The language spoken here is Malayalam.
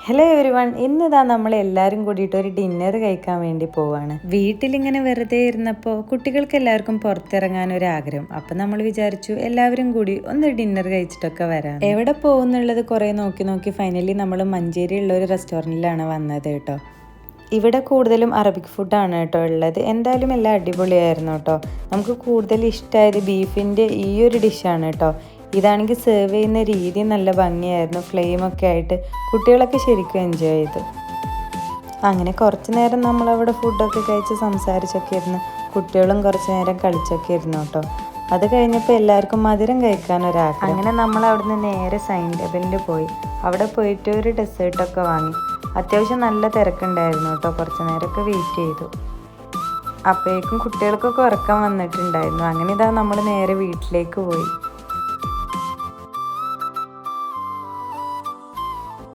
ഹലോ എവരിവൺ, ഇന്നിതാ നമ്മളെല്ലാവരും കൂടിയിട്ട് ഒരു ഡിന്നർ കഴിക്കാൻ വേണ്ടി പോവാണ്. വീട്ടിലിങ്ങനെ വെറുതെ ഇരുന്നപ്പോൾ കുട്ടികൾക്ക് എല്ലാവർക്കും പുറത്തിറങ്ങാനൊരാഗ്രഹം. അപ്പം നമ്മൾ വിചാരിച്ചു എല്ലാവരും കൂടി ഒന്ന് ഡിന്നർ കഴിച്ചിട്ടൊക്കെ വരാം. എവിടെ പോകുന്നുള്ളത് കുറേ നോക്കി ഫൈനലി നമ്മൾ മഞ്ചേരിയുള്ള ഒരു റെസ്റ്റോറൻറ്റിലാണ് വന്നത് കേട്ടോ. ഇവിടെ കൂടുതലും അറബിക് ഫുഡാണ് കേട്ടോ ഉള്ളത്. എന്തായാലും എല്ലാം അടിപൊളിയായിരുന്നു കേട്ടോ. നമുക്ക് കൂടുതൽ ഇഷ്ടമായത് ബീഫിൻ്റെ ഈ ഒരു ഡിഷാണ് കേട്ടോ. ഇതാണെങ്കിൽ സെർവ് ചെയ്യുന്ന രീതി നല്ല ഭംഗിയായിരുന്നു, ഫ്ലെയിമൊക്കെ ആയിട്ട് കുട്ടികളൊക്കെ ശരിക്കും എൻജോയ് ചെയ്തു. അങ്ങനെ കുറച്ച് നേരം നമ്മളവിടെ ഫുഡൊക്കെ കഴിച്ച് സംസാരിച്ചൊക്കെ ഇരുന്ന് കുട്ടികളും കുറച്ച് നേരം കളിച്ചൊക്കെ ഇരുന്നു കേട്ടോ. അത് കഴിഞ്ഞപ്പോൾ എല്ലാവർക്കും മധുരം കഴിക്കാനൊരാഗ്രഹം. അങ്ങനെ നമ്മൾ അവിടുന്ന് നേരെ സൈൻ ടേബിളിൽ പോയി. അവിടെ പോയിട്ട് ഒരു ഡെസേർട്ടൊക്കെ വാങ്ങി. അത്യാവശ്യം നല്ല തിരക്കുണ്ടായിരുന്നു കേട്ടോ. കുറച്ച് നേരമൊക്കെ വെയിറ്റ് ചെയ്തു. അപ്പോഴേക്കും കുട്ടികൾക്കൊക്കെ ഉറക്കം വന്നിട്ടുണ്ടായിരുന്നു. അങ്ങനെ ഇതാ നമ്മൾ നേരെ വീട്ടിലേക്ക് പോയി.